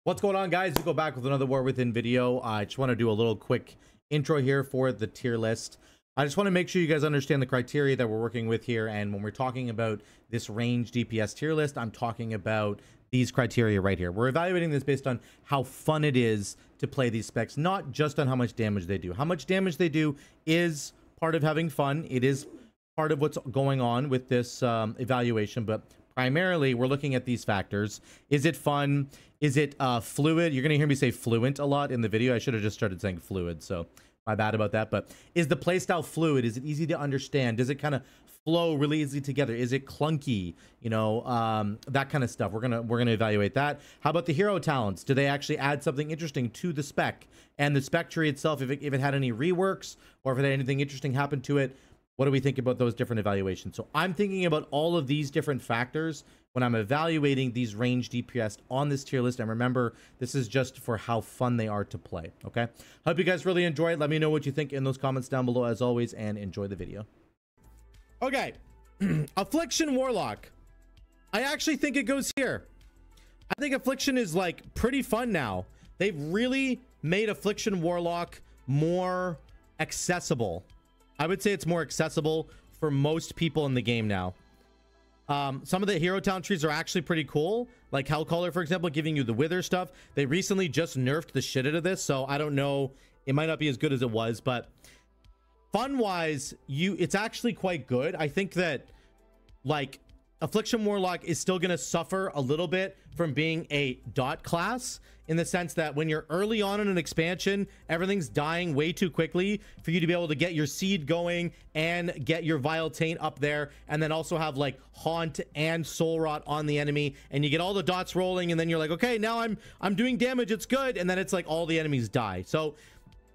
What's going on, guys? We go back with another War Within video. I just want to do a little quick intro here for the tier list. I just want to make sure you guys understand the criteria that we're working with here. And when we're talking about this range DPS tier list, I'm talking about these criteria right here. We're evaluating this based on how fun it is to play these specs, not just on how much damage they do. How much damage they do is part of having fun. It is part of what's going on with this evaluation, but primarily we're looking at these factors. Is it fun? Is it fluid? You're gonna hear me say fluent a lot in the video. I should have just started saying fluid, so my bad about that. But is the playstyle fluid? Is it easy to understand? Does it kind of flow really easily together? Is it clunky? You know, that kind of stuff. We're gonna evaluate that. How about the hero talents? Do they actually add something interesting to the spec? And the spec tree itself, if it had any reworks or if it had anything interesting happen to it, what do we think about those different evaluations? So I'm thinking about all of these different factors when I'm evaluating these range DPS on this tier list. And remember, this is just for how fun they are to play, okay? Hope you guys really enjoy it. Let me know what you think in those comments down below, as always, and enjoy the video. Okay, Affliction Warlock. I actually think it goes here. I think Affliction is like pretty fun now. They've really made Affliction Warlock more accessible. I would say it's more accessible for most people in the game now. Some of the hero talent trees are actually pretty cool, like Hellcaller, for example, giving you the wither stuff. They recently just nerfed the shit out of this, so I don't know, it might not be as good as it was, but fun wise, it's actually quite good. I think that like Affliction Warlock is still going to suffer a little bit from being a dot class, in the sense that when you're early on in an expansion, everything's dying way too quickly for you to be able to get your seed going and get your vile taint up there, and then also have like haunt and soul rot on the enemy, and you get all the dots rolling, and then you're like, okay, now I'm doing damage, it's good, and then it's like all the enemies die. So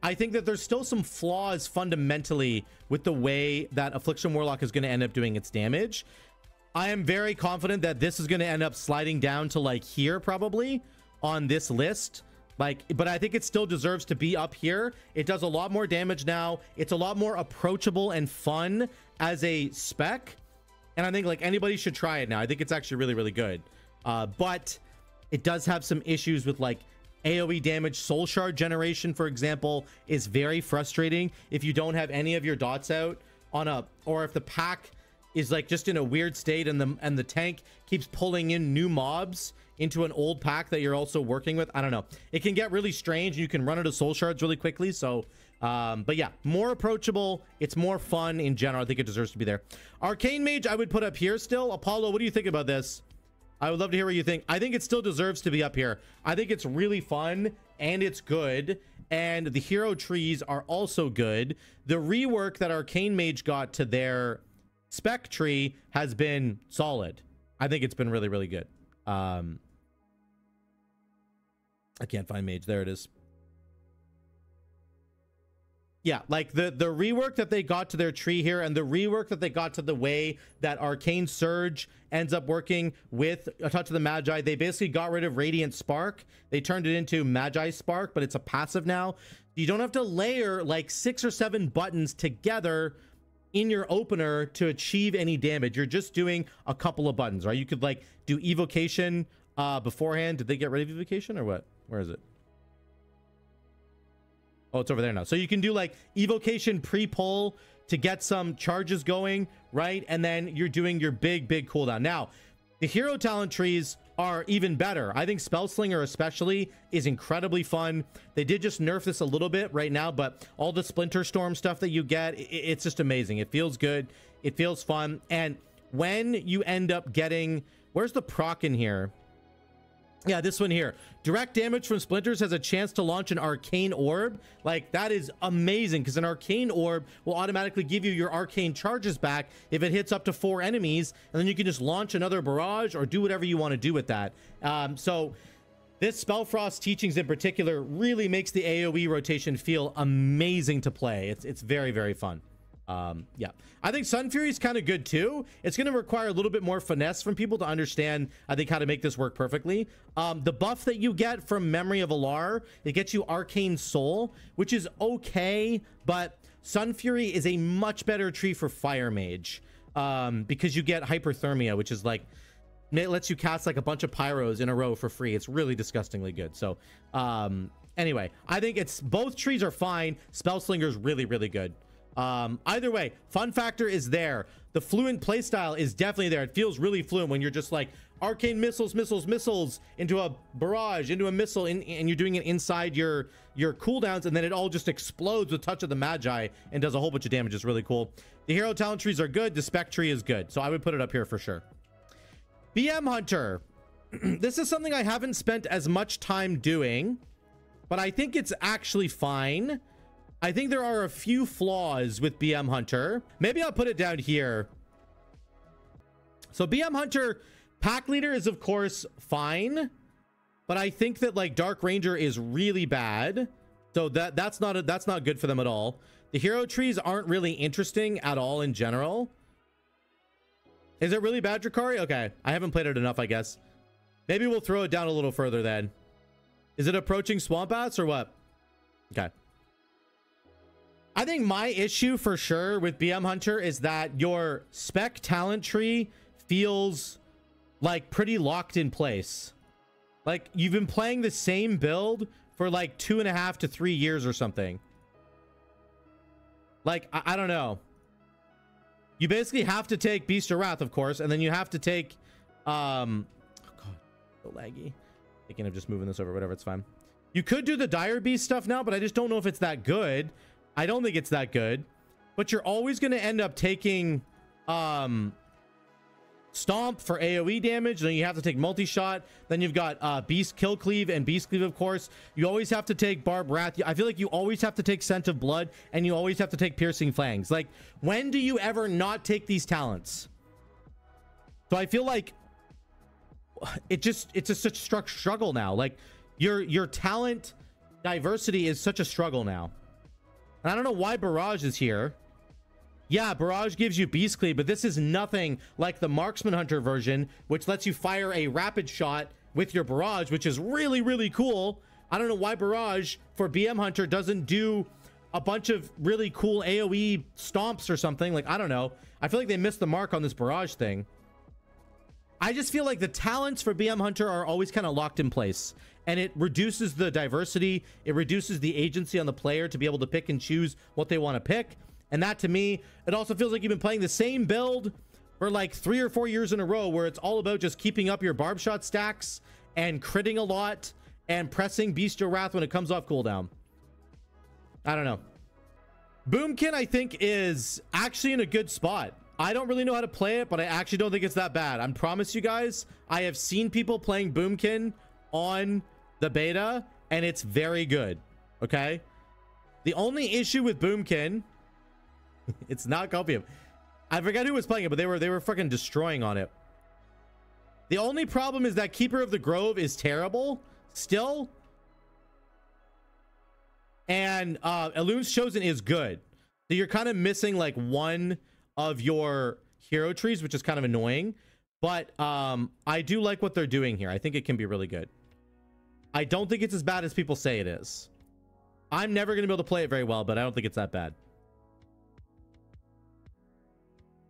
I think that there's still some flaws fundamentally with the way that Affliction Warlock is going to end up doing its damage. I am very confident that this is going to end up sliding down to like here probably on this list, like, but I think it still deserves to be up here. It does a lot more damage now. It's a lot more approachable and fun as a spec, and I think like anybody should try it now. I think it's actually really, really good, but it does have some issues with like AoE damage. Soul shard generation, for example, is very frustrating if you don't have any of your dots out on a, or if the pack is like just in a weird state and the tank keeps pulling in new mobs into an old pack that you're also working with. I don't know, it can get really strange. You can run out of soul shards really quickly. So but yeah, more approachable, it's more fun in general. I think it deserves to be there. Arcane Mage I would put up here still. Apollo, what do you think about this? I would love to hear what you think. I think it still deserves to be up here. I think it's really fun and it's good, and the hero trees are also good. The rework that Arcane Mage got to their spec tree has been solid. I think it's been really, really good. I can't find Mage. There it is. Yeah, like the rework that they got to their tree here, and the rework that they got to the way that Arcane Surge ends up working with a touch of the Magi. They basically got rid of Radiant Spark. They turned it into Magi Spark, but it's a passive now. You don't have to layer like 6 or 7 buttons together in your opener to achieve any damage. You're just doing a couple of buttons, right? You could like do evocation beforehand. Did they get rid of evocation or what? Where is it? Oh, it's over there now. So you can do like evocation pre-pull to get some charges going, right? And then you're doing your big cooldown. Now, the hero talent trees are even better. I think Spellslinger especially is incredibly fun. They did just nerf this a little bit right now, but all the Splinter Storm stuff that you get, it's just amazing. It feels good. It feels fun. And when you end up getting, where's the proc in here? Yeah, this one here. Direct damage from splinters has a chance to launch an arcane orb. Like, that is amazing, because an arcane orb will automatically give you your arcane charges back if it hits up to 4 enemies, and then you can just launch another barrage or do whatever you want to do with that. So this Spellfrost teachings in particular really makes the AoE rotation feel amazing to play. It's very, very fun. Yeah, I think Sun Fury is kind of good too. It's going to require a little bit more finesse from people to understand, I think, how to make this work perfectly. The buff that you get from Memory of Alar, it gets you Arcane Soul, which is okay, but Sun Fury is a much better tree for Fire Mage, because you get Hyperthermia, which is like it lets you cast like a bunch of pyros in a row for free. It's really disgustingly good. So anyway, I think it's both trees are fine. Spellslinger is really, really good. Either way, fun factor is there. The fluent playstyle is definitely there. It feels really fluent when you're just like arcane missiles into a barrage, into a missile, and you're doing it inside your cooldowns, and then it all just explodes with Touch of the Magi and does a whole bunch of damage. It's really cool. The hero talent trees are good. The spec tree is good. So I would put it up here for sure. BM Hunter. This is something I haven't spent as much time doing, but I think it's actually fine. I think there are a few flaws with BM Hunter. Maybe I'll put it down here. So BM Hunter pack leader is of course fine, but I think that like Dark Ranger is really bad. So that's not good for them at all. The hero trees aren't really interesting at all in general. Is it really bad, Drakari? Okay, I haven't played it enough, I guess. Maybe we'll throw it down a little further then. Is it approaching Swamp Bats or what? Okay. I think my issue for sure with BM Hunter is that your spec talent tree feels like pretty locked in place. Like you've been playing the same build for like 2.5 to 3 years or something. Like, I don't know. You basically have to take Beast of Wrath, of course, and then you have to take oh god, so laggy. Thinking of just moving this over, whatever, it's fine. You could do the Dire Beast stuff now, but I just don't know if it's that good. I don't think it's that good. But you're always going to end up taking Stomp for AoE damage. Then you have to take multi-shot. Then you've got Beast Kill Cleave and Beast Cleave, of course. You always have to take Barb Wrath. I feel like you always have to take Scent of Blood, and you always have to take Piercing Fangs. Like, when do you ever not take these talents? So I feel like it's a such struggle now. Like your talent diversity is such a struggle now. And I don't know why Barrage is here. Yeah, Barrage gives you Beast Cleave, but this is nothing like the Marksman Hunter version, which lets you fire a rapid shot with your Barrage, which is really, really cool. I don't know why Barrage for BM Hunter doesn't do a bunch of really cool AoE stomps or something. Like, I don't know. I feel like they missed the mark on this Barrage thing. I just feel like the talents for BM Hunter are always kind of locked in place, and it reduces the diversity. It reduces the agency on the player to be able to pick and choose what they want to pick. And that, to me, it also feels like you've been playing the same build for like 3 or 4 years in a row, where it's all about just keeping up your barb shot stacks and critting a lot and pressing Beast of Wrath when it comes off cooldown. I don't know. Boomkin, I think, is actually in a good spot. I don't really know how to play it, but I actually don't think it's that bad. I promise you guys, I have seen people playing Boomkin on the beta, and it's very good. Okay? The only issue with Boomkin... it's not Copium. I forgot who was playing it, but they were fucking destroying on it. The only problem is that Keeper of the Grove is terrible still. And Elun's Chosen is good. So you're kind of missing like one of your hero trees, which is kind of annoying. But I do like what they're doing here. I think it can be really good. I don't think it's as bad as people say it is. I'm never going to be able to play it very well, but I don't think it's that bad.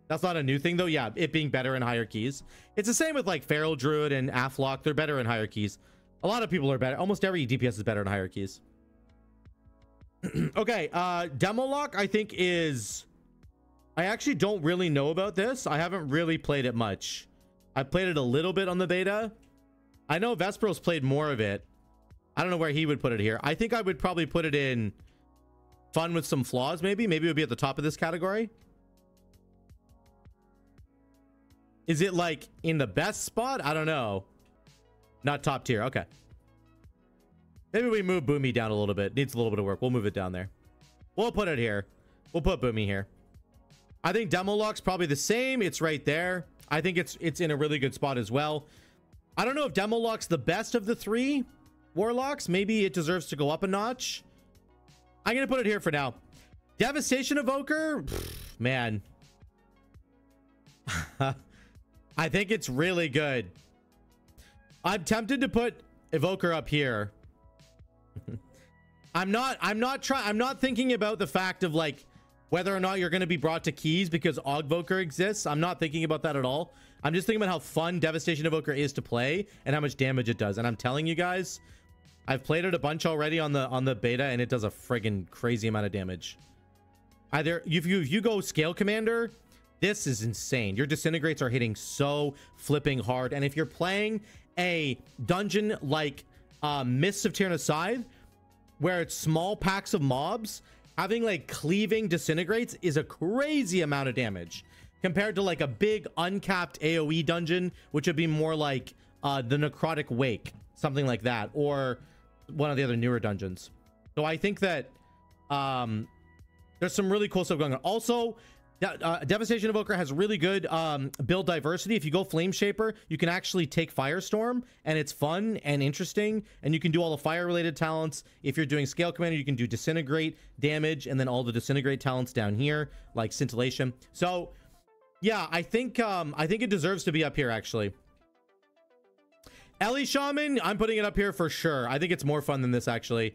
That's not a new thing, though. Yeah, it being better in higher keys. It's the same with like Feral Druid and Affliction. They're better in higher keys. A lot of people are better. Almost every DPS is better in higher keys. Okay, Demolock, I think, is... I actually don't really know about this. I haven't really played it much. I played it a little bit on the beta. I know Vesperos played more of it. I don't know where he would put it here. I think I would probably put it in Fun with some flaws, maybe. Maybe it would be at the top of this category. Is it like in the best spot? I don't know. Not top tier. Okay. Maybe we move Boomy down a little bit. Needs a little bit of work. We'll move it down there. We'll put it here. We'll put Boomy here. I think Demolock's probably the same. It's right there. I think it's in a really good spot as well. I don't know if Demolock's the best of the 3 Warlocks. Maybe it deserves to go up a notch. I'm going to put it here for now. Devastation Evoker? Pfft, man. I think it's really good. I'm tempted to put Evoker up here. I'm not thinking about the fact of like whether or not you're going to be brought to keys because Augvoker exists. I'm not thinking about that at all. I'm just thinking about how fun Devastation Evoker is to play and how much damage it does. And I'm telling you guys, I've played it a bunch already on the beta, and it does a friggin' crazy amount of damage. Either if you go Scale Commander, this is insane. Your disintegrates are hitting so flipping hard. And if you're playing a dungeon like Mists of Tyrna Scythe, where it's small packs of mobs, having like cleaving disintegrates is a crazy amount of damage compared to like a big uncapped AoE dungeon, which would be more like the Necrotic Wake, something like that, or one of the other newer dungeons. So I think that there's some really cool stuff going on. Also, Devastation Evoker has really good build diversity. If you go Flame Shaper, you can actually take Firestorm, and it's fun and interesting, and you can do all the fire related talents. If you're doing Scale Commander, you can do Disintegrate damage, and then all the Disintegrate talents down here, like Scintillation. So yeah, I think it deserves to be up here, actually. Ele Shaman, I'm putting it up here for sure. I think it's more fun than this, actually.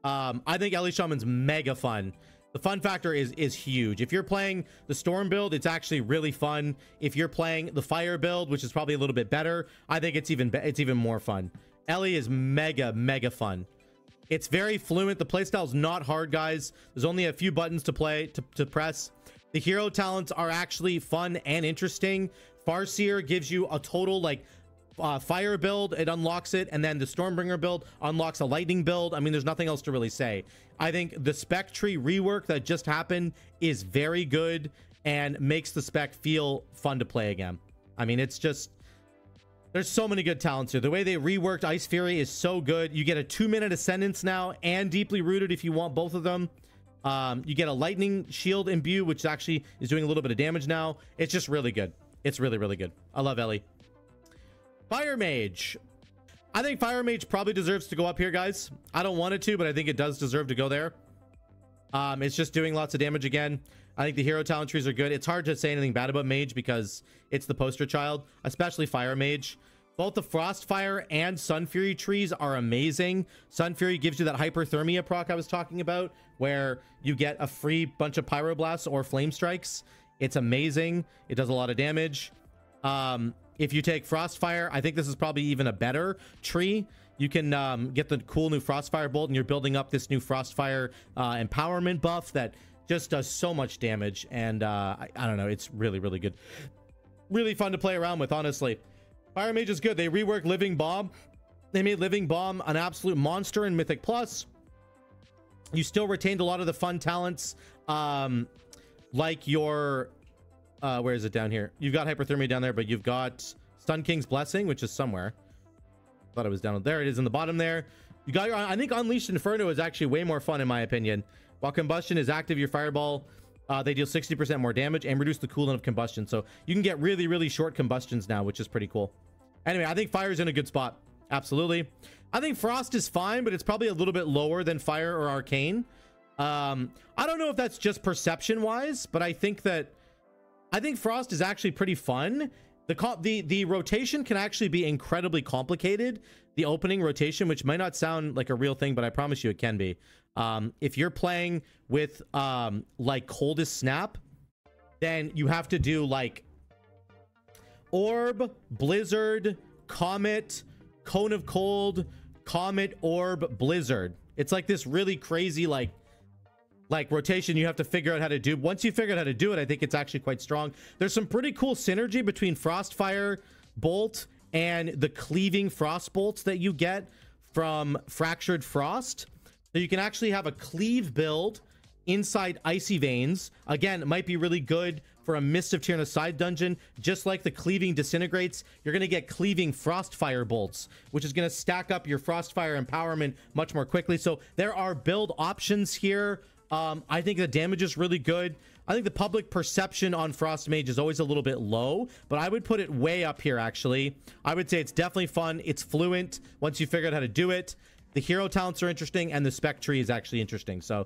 I think Ele Shaman's mega fun. The fun factor is huge. If you're playing the Storm build, it's actually really fun. If you're playing the Fire build, which is probably a little bit better, I think it's even more fun. Ele is mega fun. It's very fluent. The playstyle's not hard, guys. There's only a few buttons to press. The hero talents are actually fun and interesting. Farseer gives you a total like fire build, it unlocks it, and then the Stormbringer build unlocks a lightning build. I mean, there's nothing else to really say. I think the spec tree rework that just happened is very good and makes the spec feel fun to play again. I mean, it's just, there's so many good talents here. The way they reworked Ice Fury is so good. You get a 2-minute Ascendance now and Deeply Rooted if you want both of them. You get a Lightning Shield Imbue, which actually is doing a little bit of damage now. It's just really good. It's really good. I love Ele. Fire Mage. I think Fire Mage probably deserves to go up here, guys. I don't want it to, but I think it does deserve to go there. It's just doing lots of damage again. I think the hero talent trees are good. It's hard to say anything bad about Mage because it's the poster child, especially Fire Mage. Both the Frostfire and Sun Fury trees are amazing. Sun Fury gives you that hyperthermia proc I was talking about, where you get a free bunch of Pyroblasts or Flame Strikes. It's amazing. It does a lot of damage. If you take Frostfire, I think this is probably even a better tree. You can get the cool new Frostfire Bolt, and you're building up this new Frostfire empowerment buff that just does so much damage. And I don't know, it's really good. Really fun to play around with, honestly. Fire Mage is good. They reworked Living Bomb. They made Living Bomb an absolute monster in Mythic Plus. You still retained a lot of the fun talents, like your... where is it down here? You've got Hyperthermia down there, but you've got Stun King's Blessing, which is somewhere. Thought it was down there. It is in the bottom there. You got your... I think Unleashed Inferno is actually way more fun, in my opinion. While Combustion is active, your Fireball, they deal 60% more damage and reduce the cooldown of Combustion. So you can get really short combustions now, which is pretty cool. Anyway, I think Fire's in a good spot. Absolutely. I think Frost is fine, but it's probably a little bit lower than Fire or Arcane. I don't know if that's just perception-wise, but I think Frost is actually pretty fun. The rotation can actually be incredibly complicated. The opening rotation, which might not sound like a real thing, but I promise you it can be. If you're playing with like Coldest Snap, then you have to do like Orb, Blizzard, Comet, Cone of Cold, Comet, Orb, Blizzard. It's like this really crazy like rotation you have to figure out how to do. Once you figure out how to do it, I think it's actually quite strong. There's some pretty cool synergy between Frostfire Bolt and the cleaving Frost Bolts that you get from Fractured Frost. So you can actually have a cleave build inside Icy Veins. Again, it might be really good for a Mist of Tyrna side dungeon. Just like the cleaving Disintegrates, you're going to get cleaving Frostfire Bolts, which is going to stack up your Frostfire empowerment much more quickly. So there are build options here. I think the damage is really good. I think the public perception on Frost Mage is always a little bit low, but I would put it way up here, actually. I would say it's definitely fun. It's fluent once you figure out how to do it. The hero talents are interesting, and the spec tree is actually interesting. So,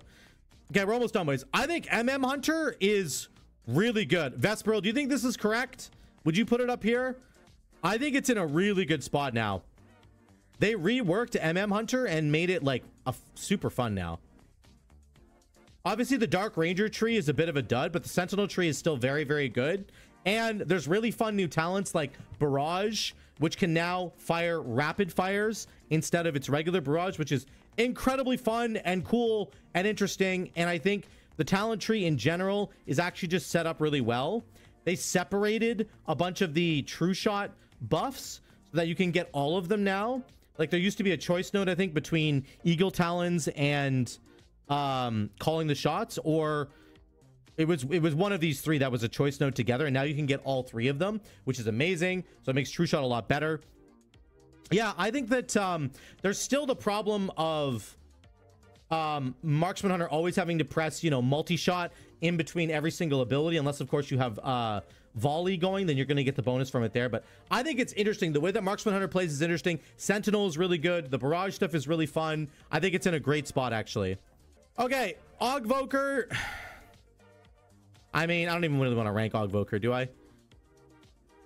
okay, we're almost done, boys. I think MM Hunter is really good. Vesperil, do you think this is correct? Would you put it up here? I think it's in a really good spot now. They reworked MM Hunter and made it like a super fun now. Obviously, the Dark Ranger tree is a bit of a dud, but the Sentinel tree is still very, very good. And there's really fun new talents like Barrage, which can now fire rapid fires instead of its regular barrage, which is incredibly fun and cool and interesting. And I think the talent tree in general is actually just set up really well. They separated a bunch of the true shot buffs so that you can get all of them now. Like there used to be a choice node, I think, between Eagle Talons and calling the shots, or it was one of these three that was a choice node together, and now you can get all three of them, which is amazing. So it makes true shot a lot better. Yeah, I think that there's still the problem of Marksman Hunter always having to press, you know, multi-shot in between every single ability, unless of course you have volley going, then you're going to get the bonus from it there. But I think it's interesting. The way that Marksman Hunter plays is interesting. Sentinel is really good. The barrage stuff is really fun. I think it's in a great spot, actually. Okay, Augvoker. I mean, I don't even really want to rank Augvoker, do I?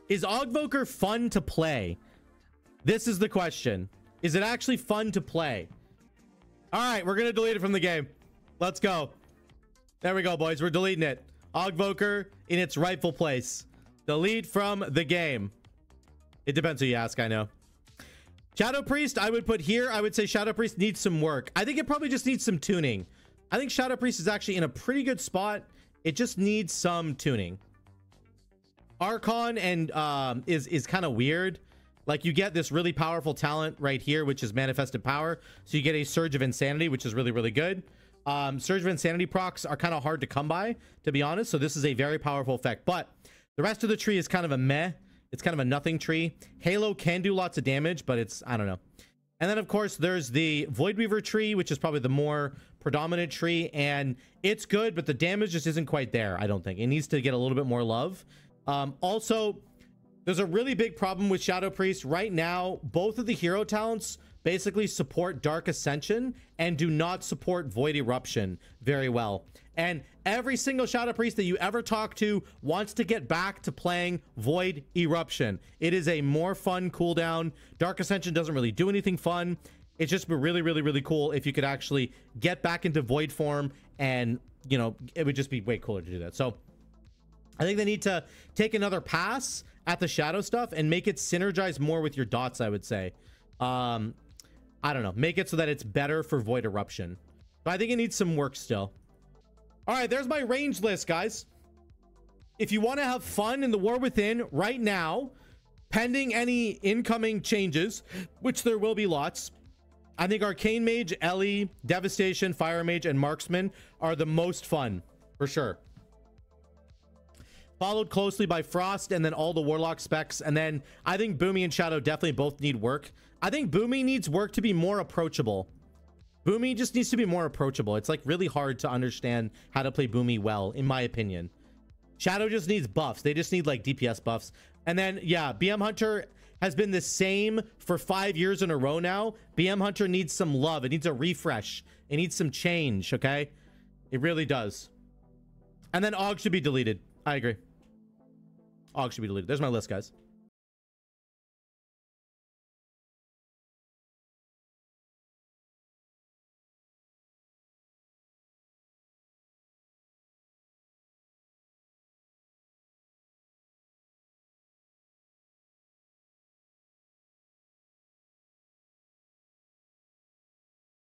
Is Augvoker fun to play? This is the question. Is it actually fun to play? All right, we're going to delete it from the game. Let's go. There we go, boys. We're deleting it. Augvoker in its rightful place. Delete from the game. It depends who you ask, I know. Shadow Priest, I would put here. I would say Shadow Priest needs some work. I think it probably just needs some tuning. I think Shadow Priest is actually in a pretty good spot. It just needs some tuning. Archon and is kind of weird. Like you get this really powerful talent right here, which is Manifested Power. So you get a Surge of Insanity, which is really, really good. Surge of Insanity procs are kind of hard to come by, to be honest. So this is a very powerful effect. But the rest of the tree is kind of a meh. It's kind of a nothing tree. Halo can do lots of damage, but it's, I don't know. And then, of course, there's the Voidweaver tree, which is probably the more predominant tree. And it's good, but the damage just isn't quite there, I don't think. It needs to get a little bit more love. Also, there's a really big problem with Shadow Priest. Right now, both of the hero talents basically support Dark Ascension and do not support Void Eruption very well. And every single Shadow Priest that you ever talk to wants to get back to playing Void Eruption. It is a more fun cooldown. Dark Ascension doesn't really do anything fun. It's just really, really, really cool if you could actually get back into Void form, and, you know, it would just be way cooler to do that. So I think they need to take another pass at the shadow stuff and make it synergize more with your dots, I would say. I don't know. Make it so that it's better for Void Eruption. But I think it needs some work still. All right, there's my range list, guys. If you want to have fun in the War Within right now, pending any incoming changes, which there will be lots, I think Arcane Mage, Ele, Devastation, Fire Mage, and Marksman are the most fun, for sure. Followed closely by Frost, and then all the Warlock specs. And then I think Boomy and Shadow definitely both need work. I think Boomy needs work to be more approachable. Boomy just needs to be more approachable. It's like really hard to understand how to play Boomy well, in my opinion. Shadow just needs buffs. They just need like DPS buffs. And then, yeah, BM Hunter has been the same for 5 years in a row now. BM Hunter needs some love. It needs a refresh. It needs some change, okay? It really does. And then Aug should be deleted. I agree. Aug should be deleted. There's my list, guys.